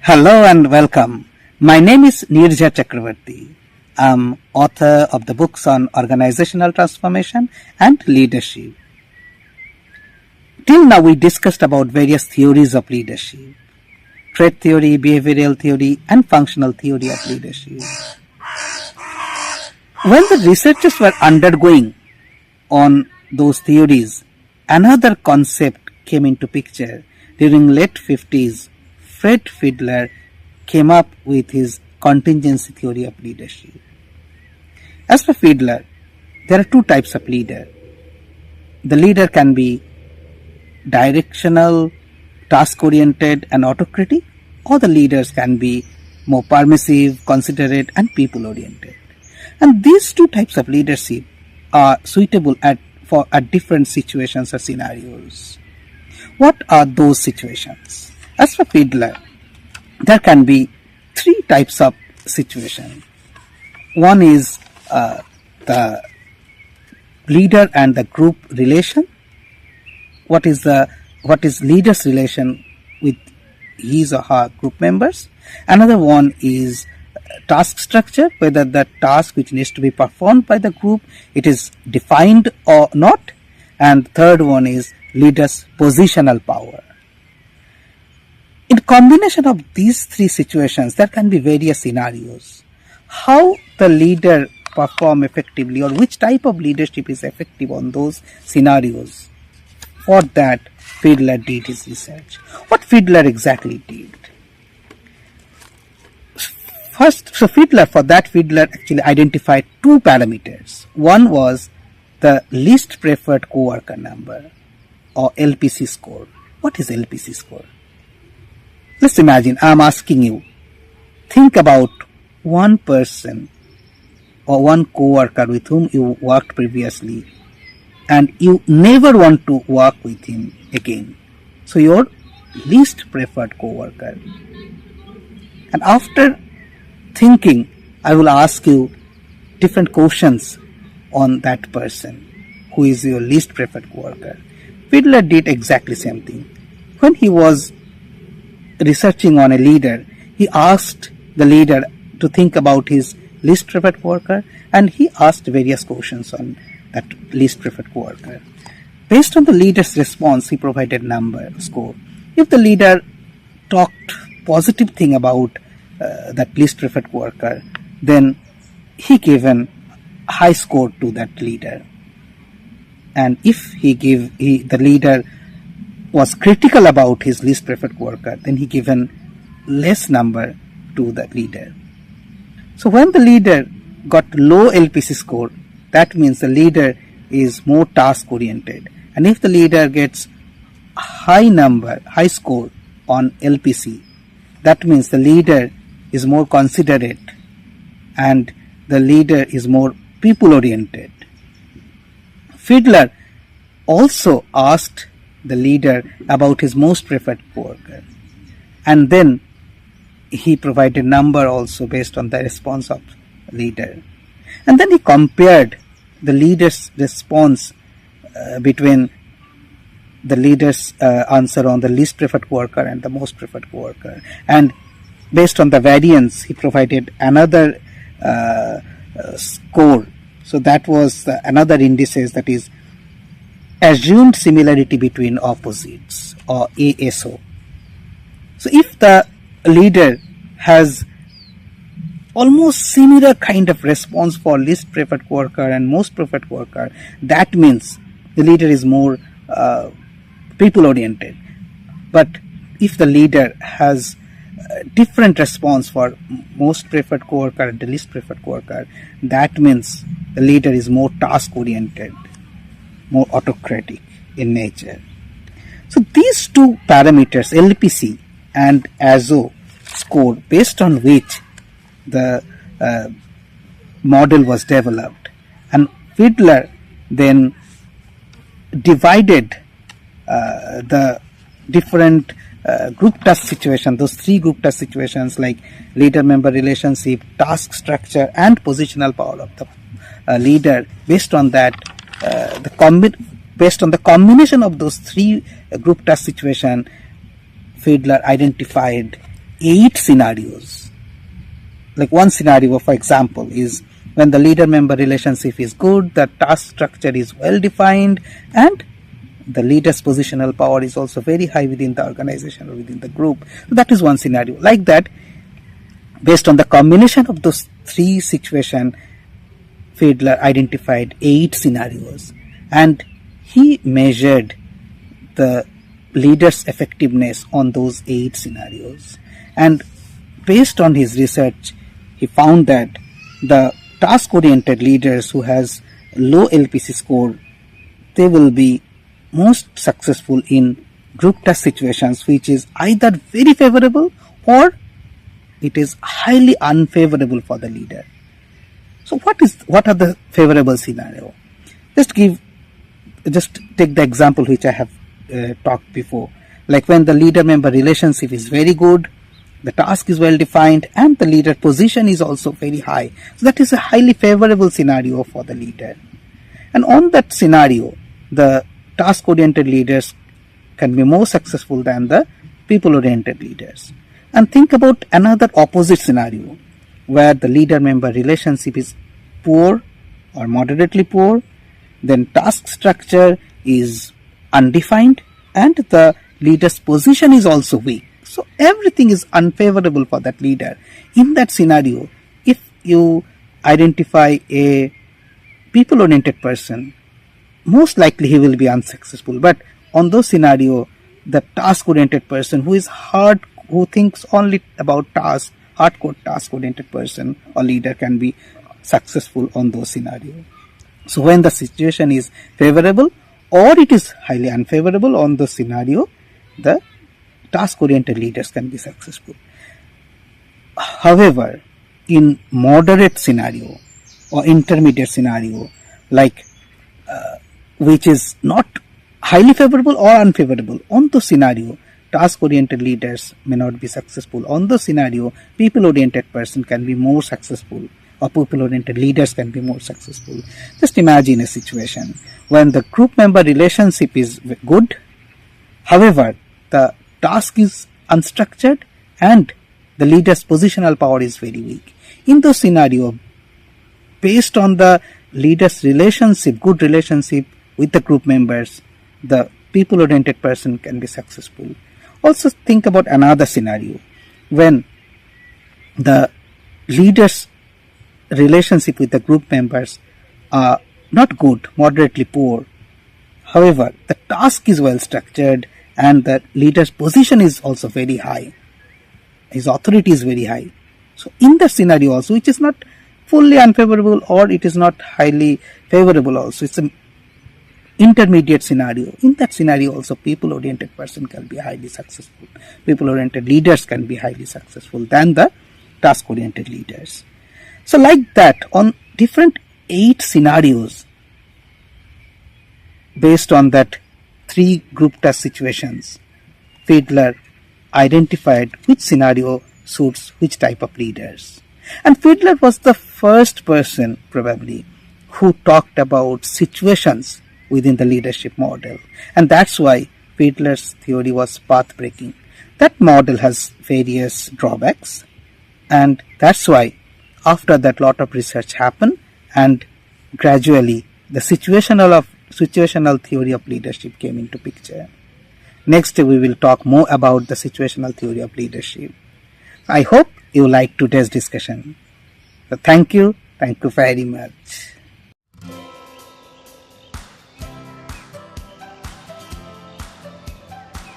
Hello and welcome. My name is Neerja Chakravarti. I'm author of the books on organizational transformation and leadership. Till now we discussed about various theories of leadership: trait theory, behavioral theory, and functional theory of leadership. When the researchers were undergoing on those theories, another concept came into picture. During late 50s, Fiedler came up with his contingency theory of leadership. As for Fiedler, there are two types of leader. The leader can be directional, task-oriented, and autocratic, or the leaders can be more permissive, considerate, and people-oriented. And these two types of leadership are suitable for different situations or scenarios. What are those situations? As for Fiedler, there can be three types of situation. One is the leader and the group relation. What is leader's relation with his or her group members? Another one is task structure, whether the task which needs to be performed by the group, it is defined or not. And third one is leader's positional power. In combination of these three situations, there can be various scenarios. How the leader perform effectively, or which type of leadership is effective on those scenarios. For that, Fiedler did his research. What Fiedler exactly did? Fiedler actually identified two parameters. One was the least preferred coworker number, or LPC score. What is LPC score? Let's imagine I'm asking you, think about one person or one coworker with whom you worked previously and you never want to work with him again. So your least preferred coworker. And after thinking, I will ask you different questions on that person who is your least preferred coworker. Fiedler did exactly the same thing. When he was researching on a leader, he asked the leader to think about his least preferred coworker, and he asked various questions on that least preferred coworker. Based on the leader's response, he provided score. If the leader talked positive thing about that least preferred coworker, then he gave a high score to that leader. And if the leader was critical about his least preferred coworker, then he given less number to the leader. So when the leader got low LPC score, that means the leader is more task oriented. And if the leader gets high score on LPC, that means the leader is more considerate and the leader is more people oriented. Fiedler also asked the leader about his most preferred coworker, and then he provided number also based on the response of leader, and then he compared the leader's response between the leader's answer on the least preferred coworker and the most preferred coworker, and based on the variance he provided another score. So that was another indices, that is assumed similarity between opposites, or ASO. So if the leader has almost similar kind of response for least preferred coworker and most preferred coworker, that means the leader is more people oriented. But if the leader has different response for most preferred coworker and the least preferred coworker, that means the leader is more task oriented, more autocratic in nature. So these two parameters, LPC and ASO score, based on which the model was developed, and Fiedler then divided the different group task situation, those three group task situations like leader-member relationship, task structure, and positional power of the leader. Based on that, based on the combination of those three group task situation, Fiedler identified 8 scenarios. Like one scenario, for example, is when the leader-member relationship is good, the task structure is well defined, and the leader's positional power is also very high within the organization or within the group. So that is one scenario. Like that, based on the combination of those 3 situations, Fiedler identified 8 scenarios, and he measured the leader's effectiveness on those 8 scenarios. And based on his research, he found that the task-oriented leaders who has low LPC score, they will be most successful in group task situations, which is either very favorable or it is highly unfavorable for the leader. So what are the favorable scenario? Just take the example which I have talked before. Like when the leader-member relationship is very good, the task is well defined, and the leader position is also very high. So that is a highly favorable scenario for the leader. And on that scenario, the task-oriented leaders can be more successful than the people-oriented leaders. And think about another opposite scenario where the leader-member relationship is poor or moderately poor, then task structure is undefined, and the leader's position is also weak. So everything is unfavorable for that leader. In that scenario, if you identify a people-oriented person, most likely he will be unsuccessful. But on those scenario, the task-oriented person who thinks only about task, hardcore task-oriented person or leader can be successful on those scenarios. So when the situation is favorable or it is highly unfavorable on the scenario, the task-oriented leaders can be successful. However, in moderate scenario or intermediate scenario, like which is not highly favorable or unfavorable, on the scenario, task-oriented leaders may not be successful. On the scenario, people-oriented person can be more successful, or people-oriented leaders can be more successful. Just imagine a situation when the group member relationship is good, however, the task is unstructured and the leader's positional power is very weak. In those scenario, based on the leader's relationship, good relationship with the group members, the people-oriented person can be successful. Also think about another scenario when the leader's relationship with the group members are not good, moderately poor. However, the task is well structured and the leader's position is also very high. His authority is very high. So in that scenario also, which is not fully unfavorable or it is not highly favorable also, it's an intermediate scenario. In that scenario also, people-oriented person can be highly successful. People-oriented leaders can be highly successful than the task-oriented leaders. So like that, on different 8 scenarios, based on that 3 group task situations, Fiedler identified which scenario suits which type of leaders. And Fiedler was the first person probably who talked about situations within the leadership model. And that's why Fiedler's theory was path-breaking. That model has various drawbacks, and that's why after that lot of research happened, and gradually the situational theory of leadership came into picture. Next we will talk more about the situational theory of leadership. I hope you liked today's discussion. So thank you very much.